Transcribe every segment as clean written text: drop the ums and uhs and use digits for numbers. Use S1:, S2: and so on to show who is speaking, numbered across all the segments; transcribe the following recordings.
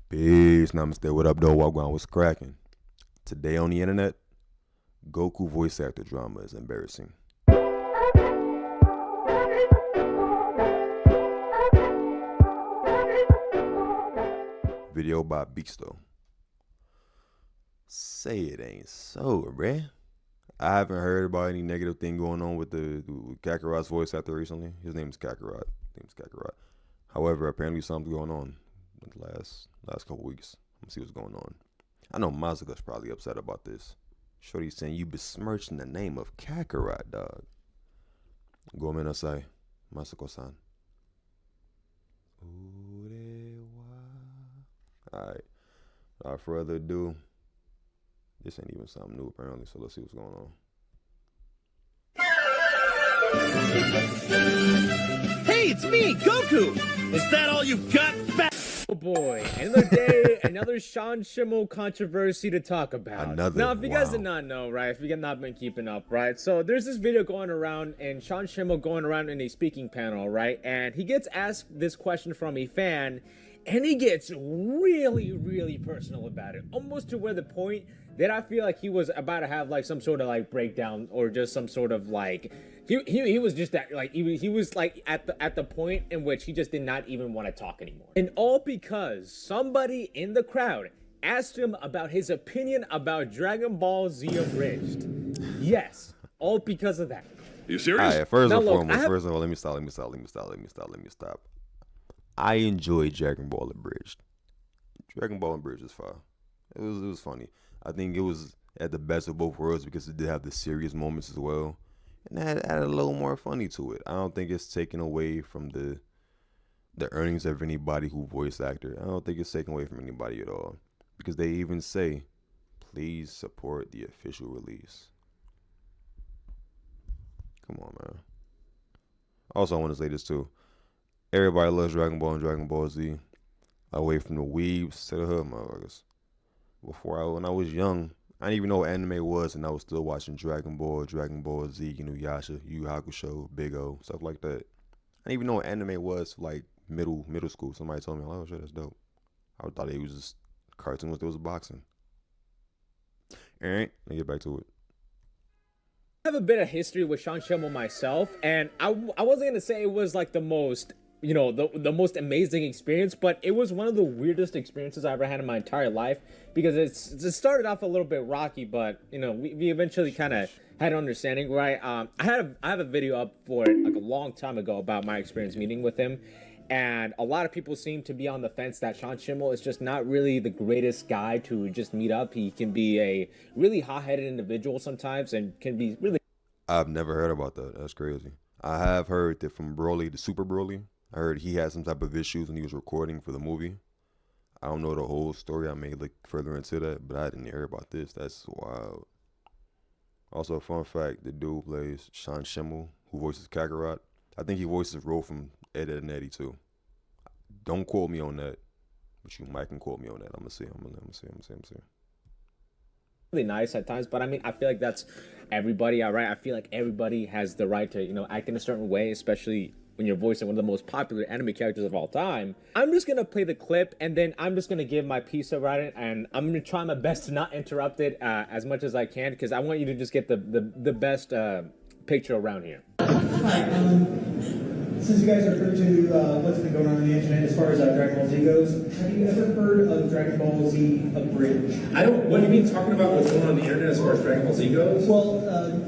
S1: Peace, namaste, what up, though? Wagwan, what's cracking? Today on the internet, Goku voice actor drama is embarrassing. Video by Beasto. Say it ain't so, bruh. I haven't heard about any negative thing going on with with Kakarot's voice actor recently. His name is Kakarot. However, apparently something's going on in the last couple weeks. Let's see what's going on. I know Mazuka's probably upset about this. Shorty's saying you besmirching the name of Kakarot, dog. Go say, Masuko-san. Alright. Without further ado, this ain't even something new apparently, so let's see what's going on.
S2: Hey, it's me, Goku! Is that all you got,
S3: Oh boy, another day, another Schemmel controversy to talk about. Now, if you guys did not know, right, if you have not been keeping up, right, so there's this video going around and Schemmel going around in a speaking panel, right, and he gets asked this question from a fan, and he gets really personal about it, almost to where the point that I feel like he was about to have like some sort of like breakdown or just some sort of like he was just that like he was like at the point in which he just did not even want to talk anymore, and all because somebody in the crowd asked him about his opinion about Dragon Ball Z Abridged. Yes, all because of that.
S4: Are you serious?
S1: All right, first of all, let me stop. I enjoy Dragon Ball Abridged. Dragon Ball Abridged is fine. It was funny. I think it was at the best of both worlds because it did have the serious moments as well, and that added a little more funny to it. I don't think it's taken away from the earnings of anybody who voice actor. I don't think it's taken away from anybody at all, because they even say, please support the official release. Come on, man. Also, I want to say this too. Everybody loves Dragon Ball and Dragon Ball Z. Away from the weebs to the hood motherfuckers. When I was young, I didn't even know what anime was, and I was still watching Dragon Ball, Dragon Ball Z, Yasha, Yu Hakusho, Big O, stuff like that. I didn't even know what anime was for like middle school. Somebody told me, oh shit, that's dope. I thought it was just cartoons. There was boxing. All right, let's get back to it.
S3: I have a bit of history with Schemmel myself, and I wasn't gonna say it was like the most, you know, the most amazing experience, but it was one of the weirdest experiences I ever had in my entire life, because it started off a little bit rocky, but you know, we eventually kind of had an understanding, right? I have a video up for it like a long time ago about my experience meeting with him, and a lot of people seem to be on the fence that Schemmel is just not really the greatest guy to just meet up. He can be a really hot-headed individual sometimes, and can be really...
S1: I've never heard about that. That's crazy. I have heard that from Broly, the Super Broly, I heard he had some type of issues when he was recording for the movie. I don't know the whole story. I may look further into that, but I didn't hear about this. That's wild. Also, fun fact, the dude plays Schemmel, who voices Kakarot. I think he voices Ro from Ed, Edd n Eddy too. Don't quote me on that, but you might can quote me on that. I'm gonna see.
S3: Really nice at times, but I mean, I feel like that's everybody, all right? I feel like everybody has the right to, you know, act in a certain way, especially when you're voicing one of the most popular anime characters of all time. I'm just gonna play the clip, and then I'm just gonna give my piece about it, and I'm gonna try my best to not interrupt it as much as I can, because I want you to just get the best picture around here.
S5: Since you guys are privy to what's been going on the internet as far as Dragon Ball Z goes, have you ever heard of Dragon Ball Z Abridged?
S4: What do you mean talking about what's going on the internet as far as Dragon Ball Z goes?
S5: Well,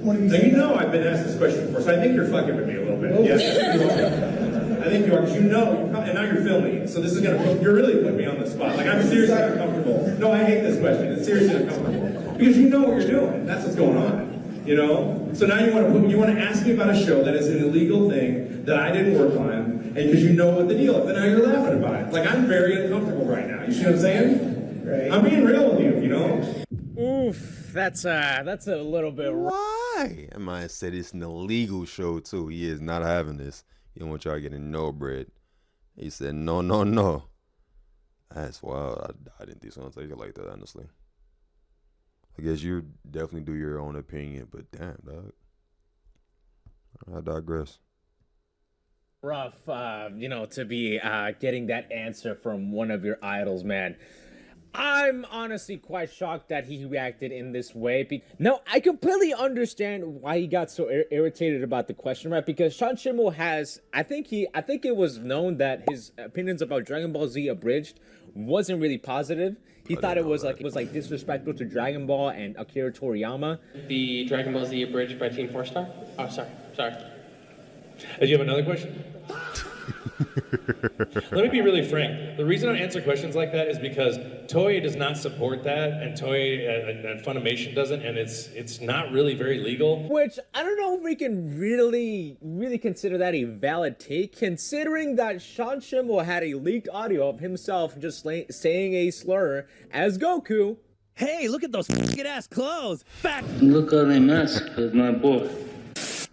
S5: one of you...
S4: Now, you know I've been asked this question before, so I think you're fucking with me a little bit.
S5: Oh,
S4: yes, you are. I think you are, because you know, and now you're filming, so this is you're really putting me on the spot. Like, I'm seriously uncomfortable. No, I hate this question. It's seriously uncomfortable. Because you know what you're doing. That's what's going on. You know? So now you want to ask me about a show that is an illegal thing that I didn't work on, and because you know what the deal is, and now you're laughing about it. Like, I'm very uncomfortable right now. You see what I'm saying?
S5: Right.
S4: I'm being real with you, you know?
S3: Oof, that's a little bit...
S1: Why? I might say this an illegal show too. He is not having this. He don't want y'all getting no bread. He said, no. That's wild. I didn't think someone take it like that, honestly. I guess you definitely do your own opinion, but damn, dog. I digress.
S3: Rough, you know, to be getting that answer from one of your idols, man. I'm honestly quite shocked that he reacted in this way. No, I completely understand why he got so irritated about the question, right? Because Sean Schemmel has, I think it was known that his opinions about Dragon Ball Z Abridged wasn't really positive. He thought it was like disrespectful to Dragon Ball and Akira Toriyama.
S6: The Dragon Ball Z Abridged by Team 4-Star? Oh, sorry.
S7: Do you have another question? Let me be really frank. The reason I answer questions like that is because Toei does not support that, and Toei and Funimation doesn't, and it's not really very legal.
S3: Which I don't know if we can really consider that a valid take, considering that Sean Schemmel had a leaked audio of himself just saying a slur as Goku.
S2: Hey, look at those f***ing ass clothes. Fat.
S6: Look how they mess with my boy.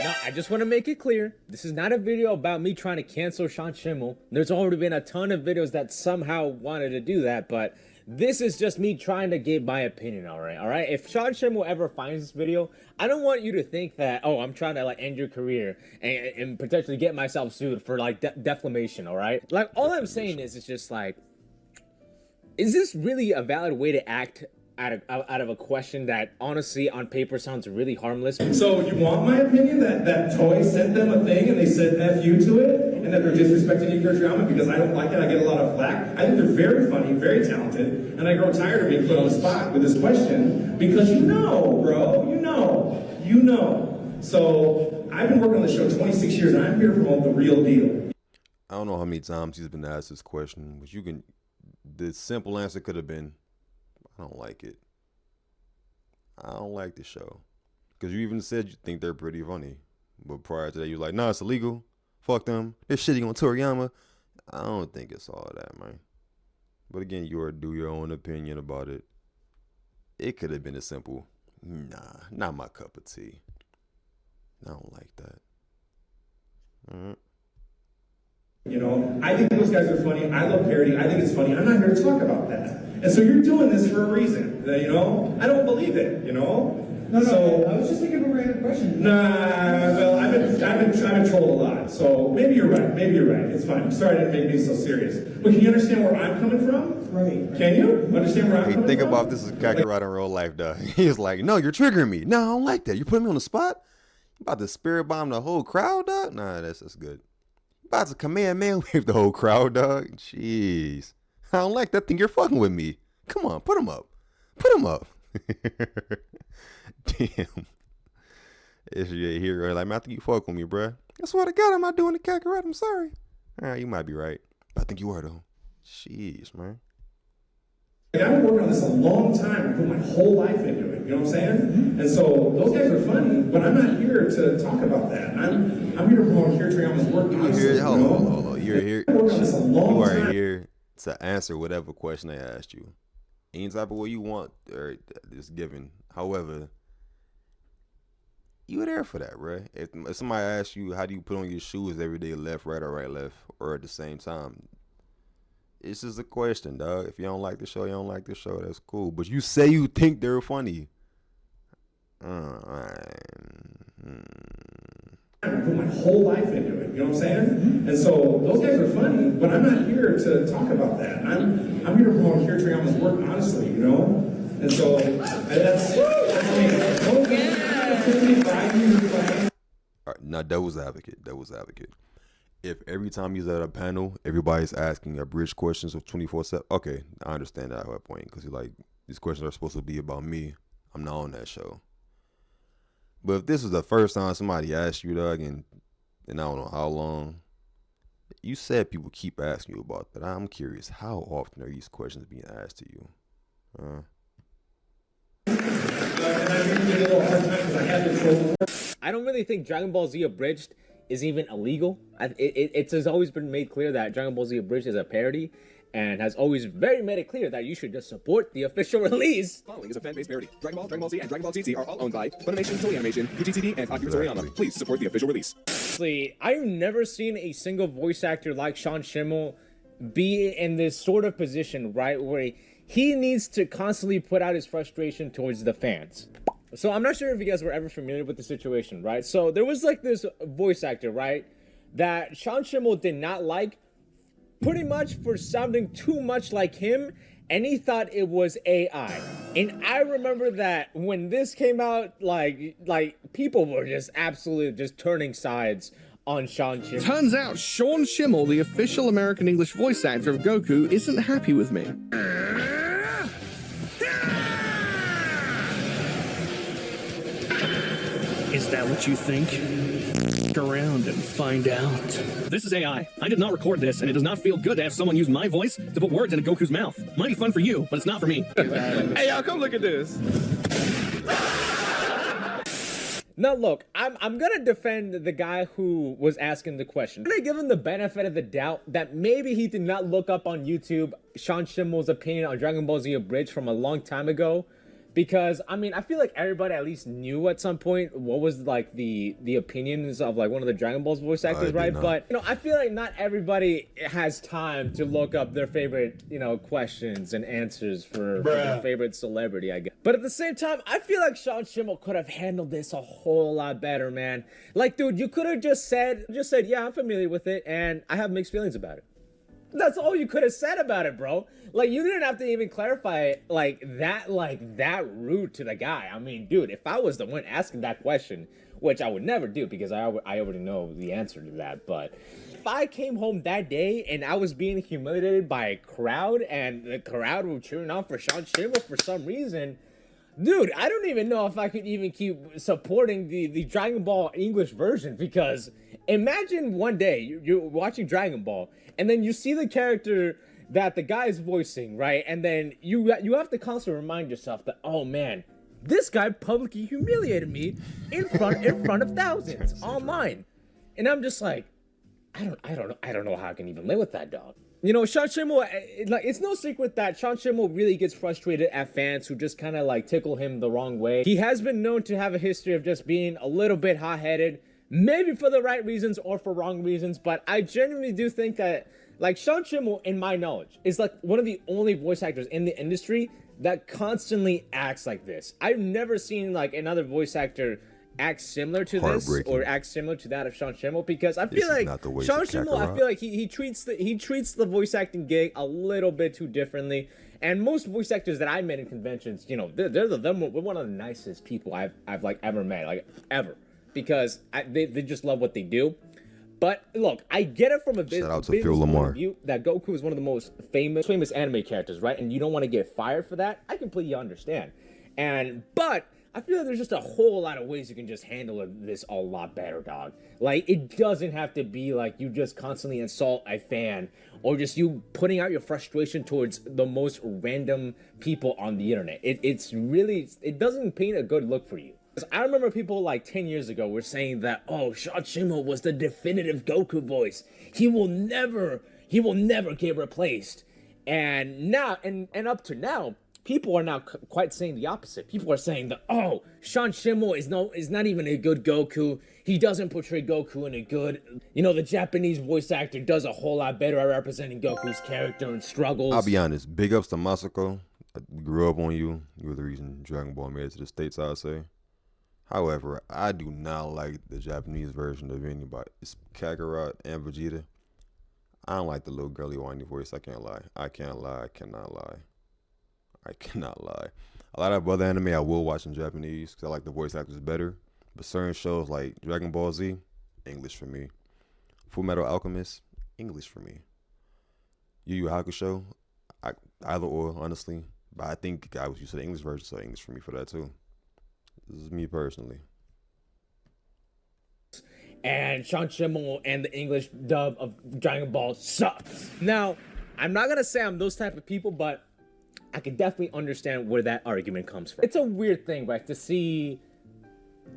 S3: Now, I just want to make it clear, this is not a video about me trying to cancel Sean Schemmel. There's already been a ton of videos that somehow wanted to do that, but this is just me trying to give my opinion, all right? If Sean Schemmel ever finds this video, I don't want you to think that, oh, I'm trying to, like, end your career and potentially get myself sued for, like, defamation, all right? Like, all I'm saying is, it's just, like, is this really a valid way to act out of a question that honestly on paper sounds really harmless?
S4: So you want my opinion that Toei sent them a thing and they said F you to it? And that they're disrespecting Akira Toriyama because I don't like it, I get a lot of flack? I think they're very funny, very talented, and I grow tired of being put on the spot with this question because you know, bro, you know. So I've been working on the show 26 years and I'm here to promote the real deal.
S1: I don't know how many times he's been asked this question, but the simple answer could have been, I don't like it. I don't like the show. Because you even said you think they're pretty funny. But prior to that, you were like, nah, it's illegal. Fuck them. They're shitting on Toriyama. I don't think it's all that, man. But again, you do your own opinion about it. It could have been as simple, nah, not my cup of tea. I don't like that. All right.
S4: You know, I think those guys are funny. I love parody. I think it's funny. I'm not here to talk about that. And so you're doing this for a reason. You know, I don't believe it. You know.
S5: No,
S4: so,
S5: I was just thinking of a random question.
S4: Nah, well, I've been trolled a lot. So maybe you're right. It's fine. I'm sorry I didn't make me so serious. But can you understand where I'm coming from?
S5: Right.
S4: Can you understand where I'm coming
S1: Think
S4: from?
S1: about this as Kakarot in real life, dog. He's like, no, you're triggering me. No, I don't like that. You're putting me on the spot. You about to spirit bomb the whole crowd, dog? Nah, that's good. About to command man wave the whole crowd, dog. Jeez. I don't like that thing. You're fucking with me. Come on, put him up. Damn. It's your hero. Like, man, I think you fuck with me, bruh. I swear to God, I'm not doing the Kakarot. I'm sorry. All right, you might be right. But I think you were, though. Jeez, man.
S4: I've been working on this a long time. I put my whole life into it. You know what I'm saying? And so those guys are funny, but I'm not here to talk about that. I'm here to promote Akira Toriyama's work.
S1: Hold on. You're here.
S4: I've been working on this a long
S1: You are
S4: time.
S1: here to answer whatever question they asked you. Any type of way you want, or just given. However, you were there for that, bro. If somebody asks you, how do you put on your shoes every day, left, right, or right, left, or at the same time? It's just a question, dog. If you don't like the show, you don't like the show. That's cool. But you say you think they're funny.
S4: I put my whole life into it. You know what I'm saying? And so those guys are funny, but I'm not here to talk about that. I'm here to promote Akira Toriyama's work honestly, you know? And so that's me.
S1: All right, now devil's advocate. If every time he's at a panel, everybody's asking abridged questions of 24/7, okay, I understand that at that point, because like, these questions are supposed to be about me. I'm not on that show. But if this is the first time somebody asked you, dog, and I don't know how long, you said people keep asking you about that. I'm curious, how often are these questions being asked to you?
S3: I don't really think Dragon Ball Z Abridged is even illegal. It has always been made clear that Dragon Ball Z Abridged is a parody, and has always made it clear that you should just support the official release.
S8: Following is a fan-based parody. Dragon Ball, Dragon Ball Z, and Dragon Ball ZT are all owned by Funimation, Toei Animation, UGTD, and Akira Toriyama. Please support the official release.
S3: Honestly, I've never seen a single voice actor like Sean Schemmel be in this sort of position, right, where he needs to constantly put out his frustration towards the fans. So I'm not sure if you guys were ever familiar with the situation, right? So there was like this voice actor, right, that Sean Schemmel did not like, pretty much for sounding too much like him, and he thought it was AI. And I remember that when this came out, like people were just absolutely just turning sides on Sean Schemmel.
S8: Turns out Sean Schemmel, the official American English voice actor of Goku, isn't happy with me. Is that what you think? Around and find out. This is AI. I did not record this, and it does not feel good to have someone use my voice to put words into Goku's mouth. Might be fun for you, but it's not for me. Hey, y'all, come look at this.
S3: Now look, I'm gonna defend the guy who was asking the question. I'm gonna give him the benefit of the doubt that maybe he did not look up on YouTube Sean Schemmel's opinion on Dragon Ball Z Abridged from a long time ago. Because, I mean, I feel like everybody at least knew at some point what was, like, the opinions of, like, one of the Dragon Ball's voice actors, right? But, you know, I feel like not everybody has time to look up their favorite, you know, questions and answers for their favorite celebrity, I guess. But at the same time, I feel like Sean Schemmel could have handled this a whole lot better, man. Like, dude, you could have just said, yeah, I'm familiar with it, and I have mixed feelings about it. That's all you could have said about it, bro. Like, you didn't have to even clarify it like that rude to the guy. I mean, dude, if I was the one asking that question, which I would never do because I already know the answer to that, but if I came home that day and I was being humiliated by a crowd and the crowd were cheering on for Sean Schemmel for some reason, dude, I don't even know if I could even keep supporting the Dragon Ball English version, because imagine one day you're watching Dragon Ball and then you see the character that the guy is voicing, right? And then you have to constantly remind yourself that, oh man, this guy publicly humiliated me in front of thousands online. And I'm just like, I don't know how I can even live with that, dog. You know, Sean Schemmel, like, it's no secret that Sean Schemmel really gets frustrated at fans who just kind of like tickle him the wrong way. He has been known to have a history of just being a little bit hot-headed, maybe for the right reasons or for wrong reasons, but I genuinely do think that, like, Sean Schemmel, in my knowledge, is like one of the only voice actors in the industry that constantly acts like this. I've never seen like another voice actor act similar to this or act similar to that of Sean Schemmel, because I feel like Sean Schemmel, I feel like he treats the voice acting gig a little bit too differently. And most voice actors that I met in conventions, you know, they're one of the nicest people I've like ever met, like ever, because they just love what they do. But look, I get it from a business point of view that Goku is one of the most famous anime characters, right? And you don't want to get fired for that. I completely understand. But I feel like there's just a whole lot of ways you can just handle this a lot better, dog. Like, it doesn't have to be like you just constantly insult a fan or just you putting out your frustration towards the most random people on the internet. It doesn't paint a good look for you. I remember people like 10 years ago were saying that, oh, Sean Schemmel was the definitive Goku voice. He will never get replaced. And now, and up to now, people are now quite saying the opposite. People are saying that, oh, Sean Schemmel is not even a good Goku. He doesn't portray Goku in a good, you know, the Japanese voice actor does a whole lot better at representing Goku's character and struggles.
S1: I'll be honest, big ups to Masako. We grew up on you. You were the reason Dragon Ball made it to the States, I'd say. However, I do not like the Japanese version of anybody. It's Kakarot and Vegeta. I don't like the little girly whiny voice. I can't lie. I cannot lie. A lot of other anime I will watch in Japanese because I like the voice actors better. But certain shows like Dragon Ball Z, English for me. Fullmetal Alchemist, English for me. Yu Yu Hakusho, either or, honestly. But I think I was used to the English version, so English for me for that too. This is me personally.
S3: And Sean Schemmel and the English dub of Dragon Ball sucks. Now, I'm not gonna say I'm those type of people, but I can definitely understand where that argument comes from. It's a weird thing, right, to see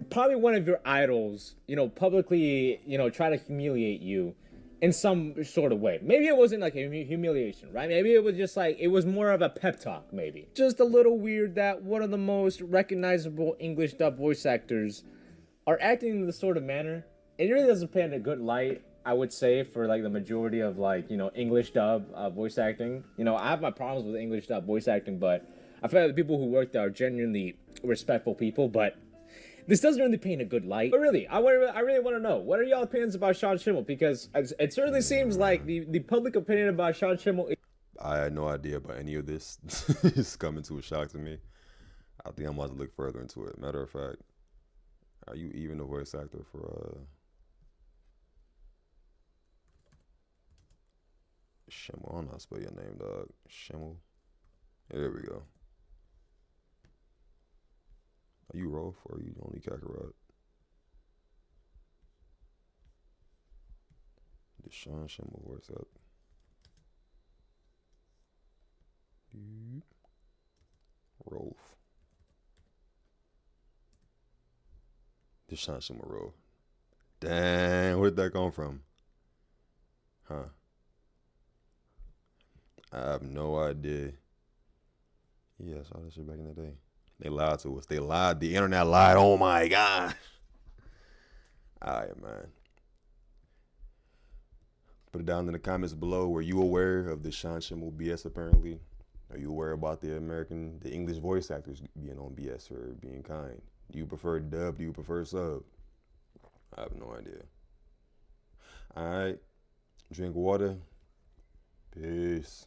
S3: probably one of your idols, you know, publicly, you know, try to humiliate you in some sort of way. Maybe it wasn't like a humiliation, right? Maybe it was just like, it was more of a pep talk, maybe. Just a little weird that one of the most recognizable English dub voice actors are acting in this sort of manner. It really doesn't paint a good light, I would say, for like the majority of like, you know, English dub voice acting. You know, I have my problems with English dub voice acting, but I feel like the people who work there are genuinely respectful people. But this doesn't really paint a good light. But really, I really want to know, what are y'all opinions about Sean Schemmel? Because it certainly seems like the public opinion about Sean Schemmel.
S1: I had no idea about any of this. It's coming to a shock to me. I think I'm about to look further into it. Matter of fact, are you even a voice actor for Schemmel? I don't know how to spell your name, dog. Schemmel. Yeah, there we go. Are you Rolf or are you only Kakarot? Did Sean Schemmel voice up? Rolf. Did Sean Schemmel Rolf? Dang, where did that come from? Huh. I have no idea. Yeah, I saw that shit back in the day. They lied to us. They lied. The internet lied. Oh my God. All right, man. Put it down in the comments below. Were you aware of the Sean Schemmel BS apparently? Are you aware about the English voice actors being on BS or being kind? Do you prefer dub? Do you prefer sub? I have no idea. All right. Drink water. Peace.